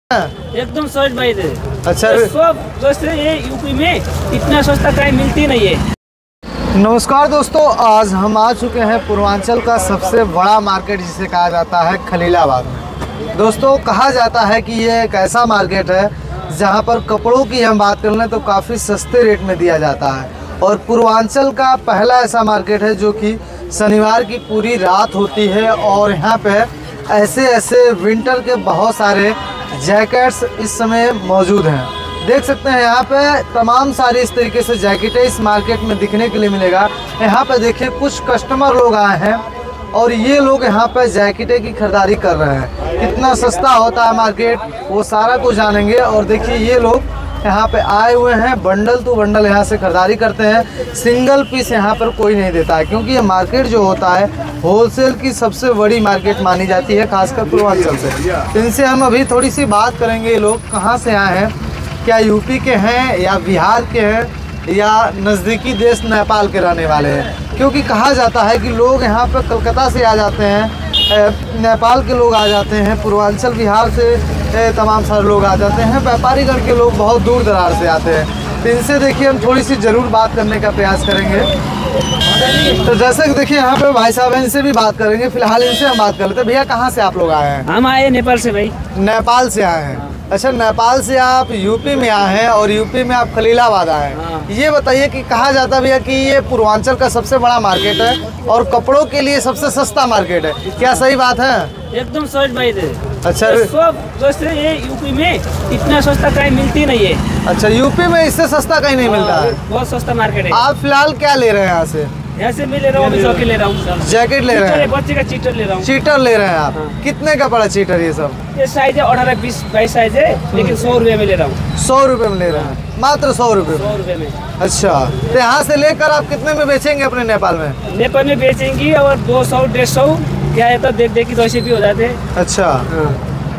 एकदम सहज भाई थे। अच्छा, सब दोस्तों ये यूपी में इतना सस्ता कहीं मिलती नहीं है। नमस्कार दोस्तों, आज हम आ चुके हैं पूर्वांचल का सबसे बड़ा मार्केट जिसे कहा जाता है खलीलाबाद में। दोस्तों, कहा जाता है कि ये एक ऐसा मार्केट है जहां पर कपड़ों की हम बात कर लें तो काफ़ी सस्ते रेट में दिया जाता है, और पूर्वांचल का पहला ऐसा मार्केट है जो कि शनिवार की पूरी रात होती है। और यहाँ पे ऐसे विंटर के बहुत सारे जैकेट्स इस समय मौजूद हैं। देख सकते हैं यहाँ पे तमाम सारी इस तरीके से जैकेटें इस मार्केट में दिखने के लिए मिलेगा। यहाँ पे देखिए कुछ कस्टमर लोग आए हैं और ये लोग यहाँ पे जैकेटें की खरीदारी कर रहे हैं। कितना सस्ता होता है मार्केट वो सारा कुछ जानेंगे। और देखिए ये लोग यहाँ पे आए हुए हैं, बंडल टू बंडल यहाँ से खरीदारी करते हैं। सिंगल पीस यहाँ पर कोई नहीं देता है, क्योंकि ये मार्केट जो होता है होलसेल की सबसे बड़ी मार्केट मानी जाती है, खासकर पूर्वांचल से। इनसे हम अभी थोड़ी सी बात करेंगे। ये लोग कहाँ से आए हैं, क्या यूपी के हैं या बिहार के हैं या नज़दीकी देश नेपाल के रहने वाले हैं, क्योंकि कहा जाता है कि लोग यहाँ पर कलकत्ता से आ जाते हैं, नेपाल के लोग आ जाते हैं, पूर्वांचल बिहार से तमाम सारे लोग आ जाते हैं, व्यापारीगढ़ के लोग बहुत दूर दराज से आते हैं। तो इनसे देखिए हम थोड़ी सी ज़रूर बात करने का प्रयास करेंगे। तो जैसे कि देखिए यहाँ पे भाई साहब हैं, इनसे भी बात करेंगे। फिलहाल इनसे हम बात कर लेते हैं। भैया कहाँ से आप लोग आए हैं? हम आए नेपाल से भाई। नेपाल से आए हैं। अच्छा, नेपाल से आप यूपी में आए हैं और यूपी में आप खलीलाबाद आए हैं। ये बताइए कि कहा जाता है भैया कि ये पूर्वांचल का सबसे बड़ा मार्केट है और कपड़ों के लिए सबसे सस्ता मार्केट है, क्या सही बात है? एकदम सहज भाई थे। अच्छा, सब दोस्तों ये यूपी में इतना सस्ता कहीं मिलती नहीं है। अच्छा, यूपी में इससे सस्ता कहीं नहीं मिलता है। बहुत सस्ता मार्केट है। आप फिलहाल क्या ले रहे हैं यहाँ से? यहाँ से मैं ले रहा हूँ, जॉकेट ले रहा हूँ, जैकेट ले रहे हैं, बच्चे का चीटर ले रहा हूँ। चीटर ले रहे हैं आप? कितने का पड़ा चीटर ये सब? ये साइज है 18, 20, 22 साइज है, लेकिन 100 रुपये में ले रहा हूँ। 100 रुपये में ले रहे हैं? मात्र 100 रुपये? 100 रुपये में। अच्छा, तो यहाँ से लेकर आप कितने में बेचेंगे अपने नेपाल में? नेपाल में बेचेंगी और 200, 150 क्या है तो देख की 200 भी हो जाते हैं। अच्छा,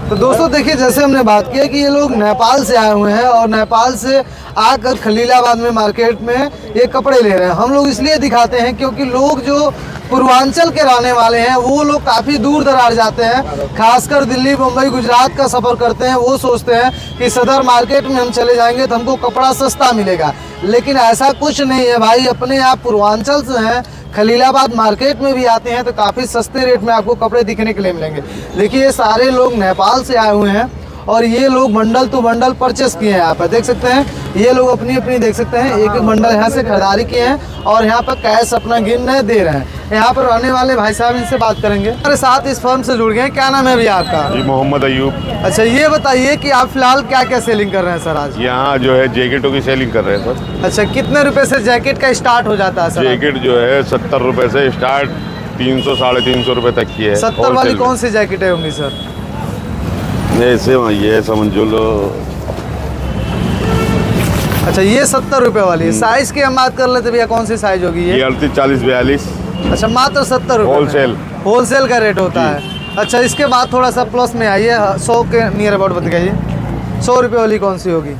तो दोस्तों देखिए जैसे हमने बात किया कि ये लोग नेपाल से आए हुए हैं और नेपाल से आकर खलीलाबाद में मार्केट में ये कपड़े ले रहे हैं। हम लोग इसलिए दिखाते हैं क्योंकि लोग जो पूर्वांचल के रहने वाले हैं वो लोग काफ़ी दूर दरार जाते हैं, खासकर दिल्ली, मुंबई, गुजरात का सफ़र करते हैं। वो सोचते हैं कि सदर मार्केट में हम चले जाएंगे तो हमको कपड़ा सस्ता मिलेगा, लेकिन ऐसा कुछ नहीं है भाई। अपने आप पूर्वांचल से हैं, खलीलाबाद मार्केट में भी आते हैं तो काफ़ी सस्ते रेट में आपको कपड़े दिखने के लिए मिलेंगे। देखिए ये सारे लोग नेपाल से आए हुए हैं और ये लोग बंडल टू बंडल परचेस किए हैं। यहाँ पर देख सकते हैं ये लोग अपनी अपनी देख सकते हैं एक एक बंडल यहाँ से खरीदारी किए हैं और यहाँ पर कैश अपना गिन दे रहे हैं। यहाँ पर रहने वाले भाई साहब, इनसे बात करेंगे। हमारे साथ इस फर्म से जुड़ गए हैं। क्या नाम है भैया आपका? जी, मोहम्मद अयूब। अच्छा, ये बताइए कि आप फिलहाल क्या क्या सेलिंग कर रहे हैं सर आज? यहाँ जो है जैकेटों की सेलिंग कर रहे हैं सर। अच्छा, कितने रुपए से जैकेट का स्टार्ट हो जाता है सर? जैकेट जो है 70 रुपए से स्टार्ट 300, 350 रुपए तक की है। 70 वाली कौन सी जैकेटें होंगी सर? ऐसे ये समझ लो। अच्छा, ये 70 रुपए वाली है। साइज की हम बात कर लेते भैया, कौन सी साइज होगी ये? 38, 40, 42। अच्छा, मात्र 70 रुपए होलसेल का रेट होता है। अच्छा, इसके बाद थोड़ा सा प्लस में आइए, 100 के नियर अबाउट बताइए। 100 रुपये वाली कौन सी होगी?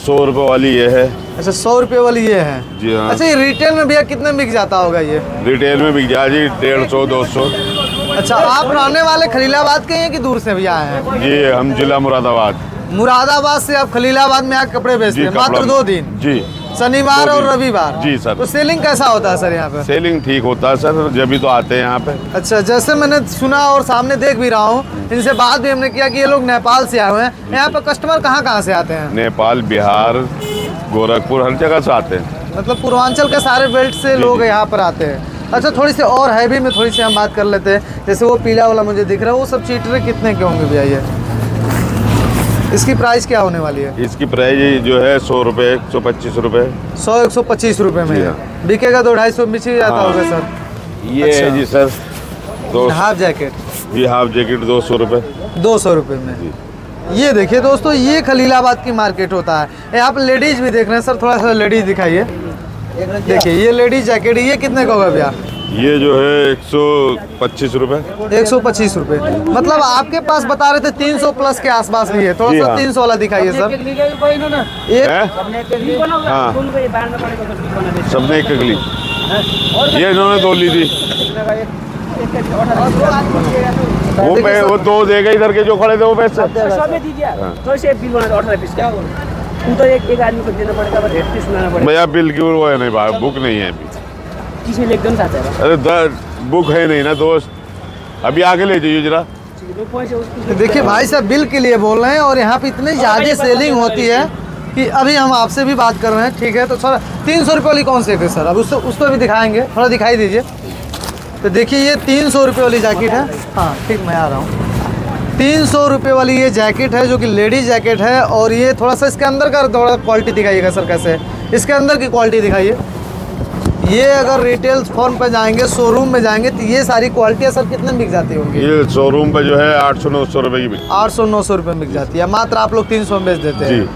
100 रुपए वाली ये है। अच्छा, 100 रुपये वाली ये है। जी हाँ। अच्छा, ये रिटेल में भैया कितने में बिक जाता होगा ये? रिटेल में बिक जाए जी 150, 200। अच्छा, आप रहने वाले खलीलाबाद के हैं कि दूर से भी आए हैं? जी, हम जिला मुरादाबाद से आप खलीलाबाद में आकर कपड़े बेचते हैं मात्र 2 दिन? जी, शनिवार और रविवार? जी सर। तो सेलिंग कैसा होता है सर यहाँ पे? सेलिंग ठीक होता है सर, जब भी तो आते हैं यहाँ पे। अच्छा, जैसे मैंने सुना और सामने देख भी रहा हूँ, इनसे बात भी हमने किया कि ये लोग नेपाल से आए हुए हैं। यहाँ पे कस्टमर कहाँ से आते हैं? नेपाल, बिहार, गोरखपुर, हर जगह से आते हैं। मतलब पूर्वांचल के सारे बेल्ट से लोग यहाँ पर आते हैं। अच्छा, थोड़ी सी और हैवी में थोड़ी सी हम बात कर लेते हैं। जैसे वो पीला वाला मुझे दिख रहा है, वो सब चीटरे कितने के होंगे भैया ये? इसकी प्राइस क्या होने वाली है? इसकी प्राइस जो है 100 रुपये, 125 रुपये। 100, 125 रुपये में बिकेगा? 200-250 में चाहिए जाता होगा सर? ये अच्छा। है जी सर, हाफ जैकेट? ये हाफ जैकेट 200 रुपये। 200 रुपये में। ये देखिए दोस्तों, ये खलीलाबाद की मार्केट होता है। यहाँ पर लेडीज भी देख रहे हैं सर, थोड़ा सा लेडीज दिखाइए। देखिए ये लेडीज जैकेट, ये कितने का होगा भैया? ये जो है 125 रुपये। 125 रुपये। मतलब आपके पास बता रहे थे 300 प्लस के आसपास भी है। थोड़ा सा 300 वाला दिखाइए सर। हाँ, सबने एक क्लिप ये इन्होंने 2 ली थी। वो दो देगा इधर के जो खड़े थे वो पैसे। तो से बिल बना 18 पीस क्या होगा, तो एक आदमी को देना पड़ेगा, पर रेट पीस बनाना पड़ेगा। भैया बिल की वो है नहीं भाई, बुक नहीं है अभी। किसी ने एकदम साथ है। अरे बुक है नहीं ना दोस्त, अभी आगे ले जाइए जरा। देखिए भाई साहब बिल के लिए बोल रहे हैं और यहाँ पे इतनी ज़्यादा सेलिंग होती है कि अभी हम आपसे भी बात कर रहे हैं, ठीक है। तो सर 300 रुपये वाली कौन सी है सर, अब उसको भी दिखाएंगे, थोड़ा दिखाई दीजिए। तो देखिए ये 300 रुपये वाली जैकेट है। हाँ ठीक, मैं आ रहा हूँ। 300 रुपये वाली ये जैकेट है जो कि लेडीज जैकेट है। और ये थोड़ा सा इसके अंदर का थोड़ा क्वालिटी दिखाइएगा सर, कैसे है इसके अंदर की क्वालिटी दिखाइए। ये अगर रिटेल फॉर्म पे जाएंगे, शोरूम में जाएंगे, तो ये सारी क्वालिटियाँ सर कितने में बिक जाती होंगी? ये शोरूम पे जो है 800-900 रुपए की बिक 800-900 रुपये में बिक जाती है, मात्र आप लोग 300 में बेच देते हैं। जी।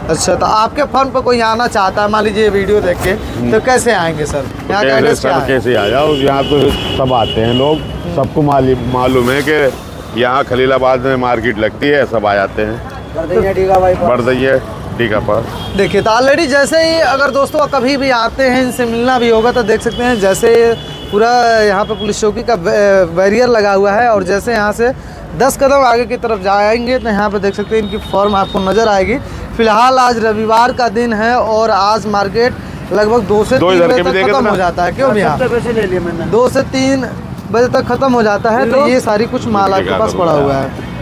अच्छा, तो आपके फर्म पे कोई आना चाहता है, मान लीजिए वीडियो देख के, तो कैसे आएंगे सर? यहाँ का एड्रेस क्या है? कैसे आ जाओ, यहाँ तो सब आते हैं लोग, सबको मालूम है कि यहाँ खलीलाबाद में मार्केट लगती है, सब आ जाते हैं। बरदैया टीका पर देखिए, तो ऑलरेडी जैसे ही अगर दोस्तों कभी भी आते हैं, इनसे मिलना भी होगा, तो देख सकते हैं जैसे पूरा यहाँ पे पुलिस चौकी का बैरियर लगा हुआ है। और जैसे यहाँ से 10 कदम आगे की तरफ जाएंगे तो यहाँ पे देख सकते हैं इनकी फॉर्म आपको नज़र आएगी। फिलहाल आज रविवार का दिन है और आज मार्केट लगभग 2 से 3 बजे तक खत्म हो जाता है। क्यों भैया? 2 से 3 बजे तक खत्म हो जाता है। तो ये सारी कुछ माल आपके पास पड़ा हुआ है।